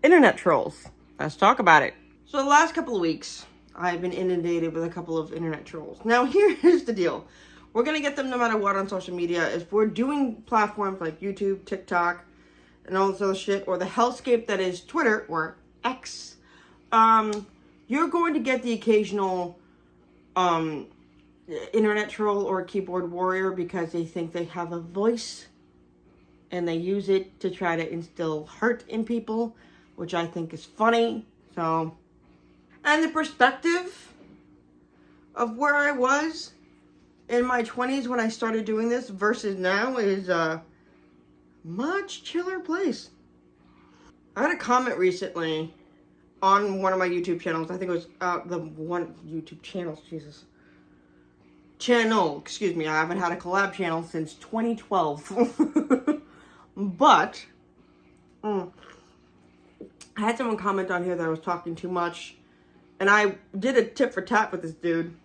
internet trolls. Let's talk about it. So the last couple of weeks, I've been inundated with a couple of internet trolls. Now here's the deal. We're going to get them no matter what on social media. If we're doing platforms like YouTube, TikTok, and all this other shit, or the hellscape that is Twitter, or X, you're going to get the occasional internet troll or keyboard warrior because they think they have a voice and they use it to try to instill hurt in people, which I think is funny. So, and the perspective of where I was in my 20s when I started doing this versus now is a much chiller place. I had a comment recently on one of my YouTube channels. I think it was the one YouTube channels, excuse me. I haven't had a collab channel since 2012. But I had someone comment on here that I was talking too much, and I did a tit for tat with this dude,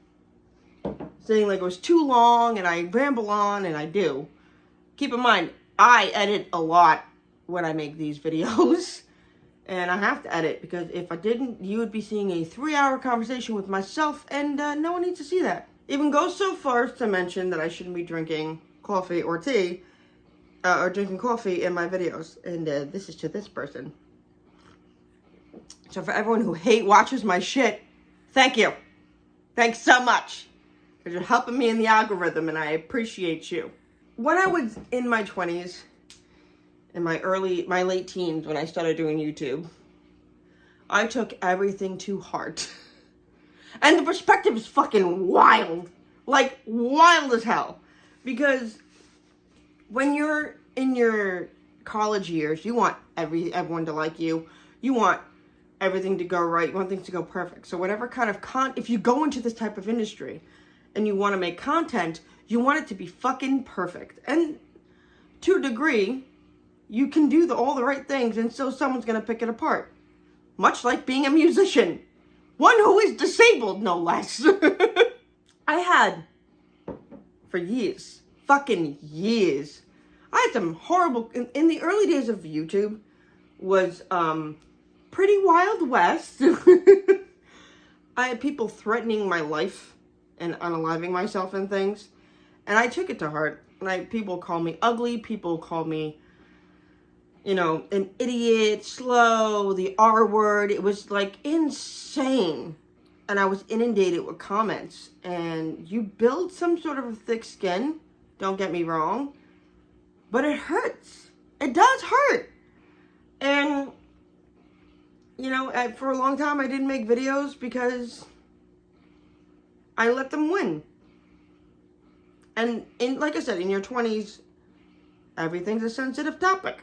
saying like it was too long and I ramble on, and I do. Keep in mind, I edit a lot when I make these videos, and I have to edit because if I didn't, you would be seeing a 3-hour conversation with myself, and no one needs to see that. Even goes so far as to mention that I shouldn't be drinking coffee or tea, or drinking coffee in my videos, and this is to this person. So for everyone who watches my shit, thank you. Thanks so much. Because you're helping me in the algorithm, and I appreciate you. When I was in my 20s, in my late teens, when I started doing YouTube, I took everything to heart. And the perspective is fucking wild. Like, wild as hell. Because when you're in your college years, you want everyone to like you. You want everything to go right. You want things to go perfect. So whatever kind of if you go into this type of industry and you want to make content, you want it to be fucking perfect. And to a degree, you can do all the right things, and so someone's going to pick it apart. Much like being a musician. One who is disabled, no less. I had, for years, fucking years, I had some horrible, in the early days of YouTube, was pretty Wild West. I had people threatening my life and unaliving myself and things, and I took it to heart. And people call me ugly, people call me, an idiot, slow, the R word. It was like insane. And I was inundated with comments. And you build some sort of a thick skin, don't get me wrong, but it hurts. It does hurt. And, for a long time I didn't make videos because I let them win. And like I said, in your 20s, everything's a sensitive topic.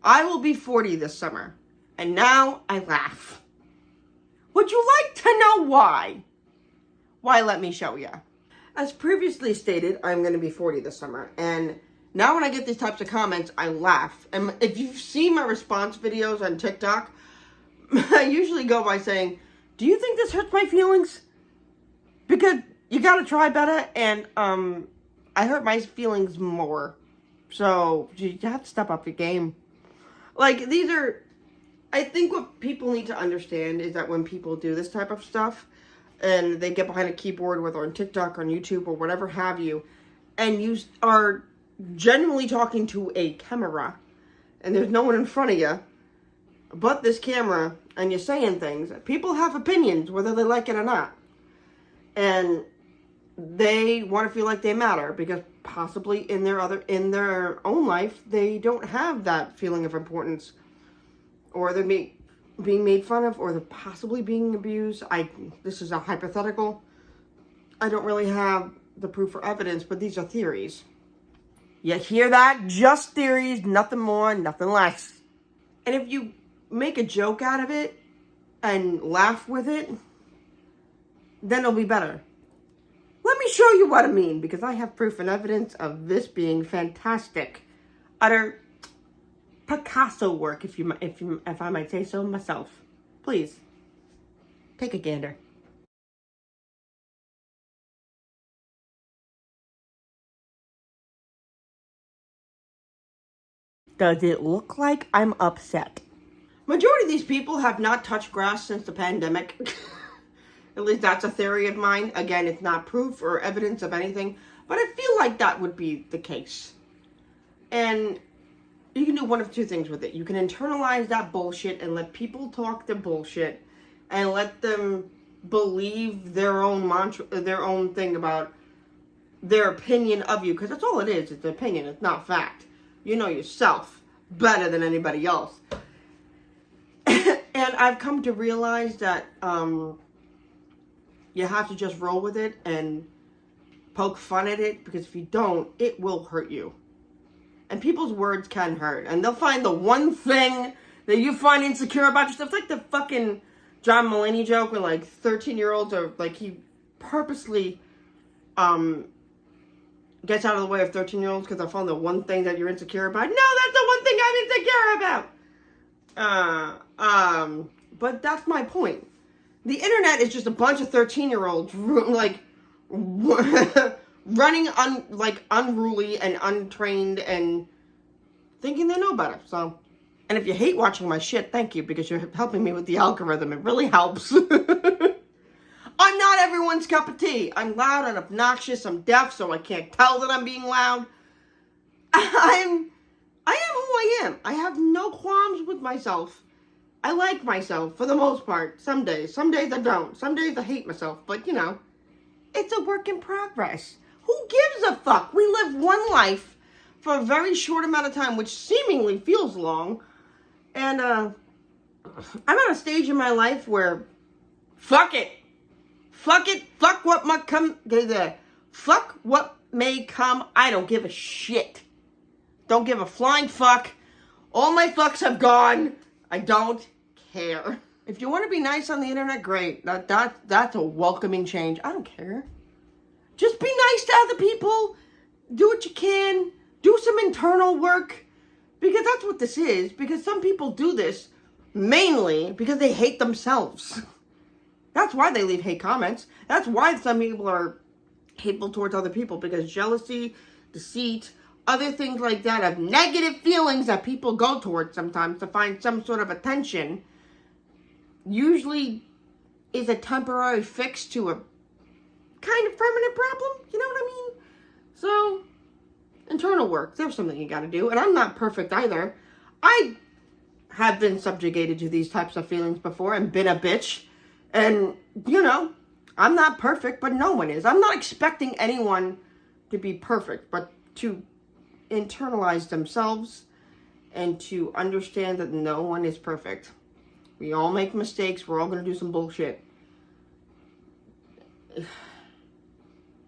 I will be 40 this summer, and now I laugh. Would you like to know why? Why, let me show you. As previously stated, I'm going to be 40 this summer, and now when I get these types of comments, I laugh. And if you've seen my response videos on TikTok, I usually go by saying, do you think this hurts my feelings? Because you gotta try better, and I hurt my feelings more. So, you have to step up your game. Like, I think what people need to understand is that when people do this type of stuff, and they get behind a keyboard, whether on TikTok, on YouTube, or whatever have you, and you are genuinely talking to a camera, and there's no one in front of you but this camera, and you're saying things, people have opinions, whether they like it or not. And they want to feel like they matter, because possibly in their own life, they don't have that feeling of importance, or they're being made fun of, or they're possibly being abused. This is a hypothetical. I don't really have the proof or evidence, but these are theories. You hear that? Just theories, nothing more, nothing less. And if you make a joke out of it and laugh with it, then it'll be better. Let me show you what I mean, because I have proof and evidence of this being fantastic. Utter Picasso work, if I might say so myself. Please, take a gander. Does it look like I'm upset? Majority of these people have not touched grass since the pandemic. At least that's a theory of mine. Again, it's not proof or evidence of anything, but I feel like that would be the case. And you can do one of two things with it. You can internalize that bullshit and let people talk their bullshit and let them believe their own mantra, their own thing about their opinion of you, because that's all it is. It's an opinion. It's not fact. You know yourself better than anybody else. And I've come to realize that you have to just roll with it and poke fun at it, because if you don't, it will hurt you. And people's words can hurt. And they'll find the one thing that you find insecure about yourself. It's like the fucking John Mulaney joke when, like, 13-year-olds are, like, he purposely gets out of the way of 13-year-olds because I found the one thing that you're insecure about. No, that's the one thing I'm insecure about. But that's my point. The internet is just a bunch of 13-year-olds, like, running unruly and untrained and thinking they know better. So, and if you hate watching my shit, thank you, because you're helping me with the algorithm. It really helps. I'm not everyone's cup of tea. I'm loud and obnoxious. I'm deaf, so I can't tell that I'm being loud. I am who I am. I have no qualms with myself. I like myself for the most part. Some days I don't. Some days I hate myself. But, you know, it's a work in progress. Who gives a fuck? We live one life for a very short amount of time, which seemingly feels long. And I'm at a stage in my life where, fuck it. Fuck it. Fuck what might come. Fuck what may come. I don't give a shit. Don't give a flying fuck. All my fucks have gone. I don't care. If you want to be nice on the internet, great. That's a welcoming change. I don't care. Just be nice to other people. Do what you can. Do some internal work. Because that's what this is. Because some people do this mainly because they hate themselves. That's why they leave hate comments. That's why some people are hateful towards other people. Because jealousy, deceit, other things like that of negative feelings that people go towards sometimes to find some sort of attention usually is a temporary fix to a kind of permanent problem. You know what I mean? So, internal work. There's something you got to do. And I'm not perfect either. I have been subjugated to these types of feelings before and been a bitch. And, you know, I'm not perfect, but no one is. I'm not expecting anyone to be perfect, but to internalize themselves and to understand that no one is perfect. We all make mistakes. We're all going to do some bullshit.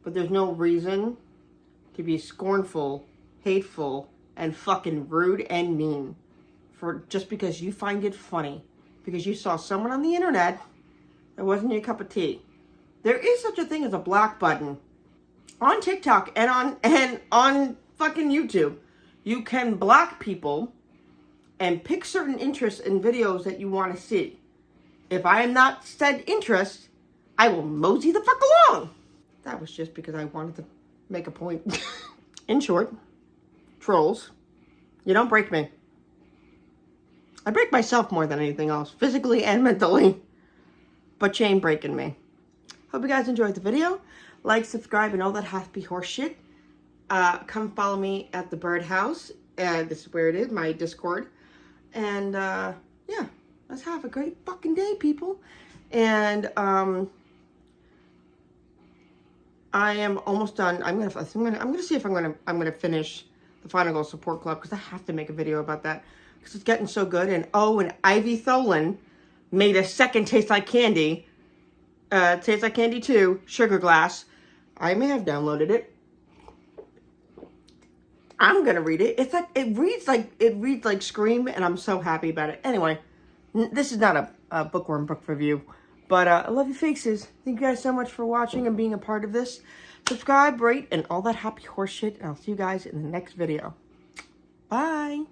But there's no reason to be scornful, hateful, and fucking rude and mean for just because you find it funny. Because you saw someone on the internet that wasn't your cup of tea. There is such a thing as a block button on TikTok and on fucking YouTube. You can block people and pick certain interests in videos that you want to see. If I am not said interest, I will mosey the fuck along. That was just because I wanted to make a point. In short, trolls, you don't break me. I break myself more than anything else, physically and mentally. But you ain't breaking me. Hope you guys enjoyed the video. Like, subscribe, and all that happy horse shit. Come follow me at the birdhouse. This is where it is, my Discord. And, yeah, let's have a great fucking day, people. And, I am almost done. I'm gonna see if I'm gonna finish the Final Goal Support Club, because I have to make a video about that, because it's getting so good. And and Ivy Tholen made a second Taste Like Candy, Taste Like Candy 2, Sugar Glass. I may have downloaded it. I'm gonna read it. It's like it reads like Scream, and I'm so happy about it. Anyway, this is not a bookworm book review, but I love your faces. Thank you guys so much for watching and being a part of this. Subscribe, rate, and all that happy horse shit. And I'll see you guys in the next video. Bye.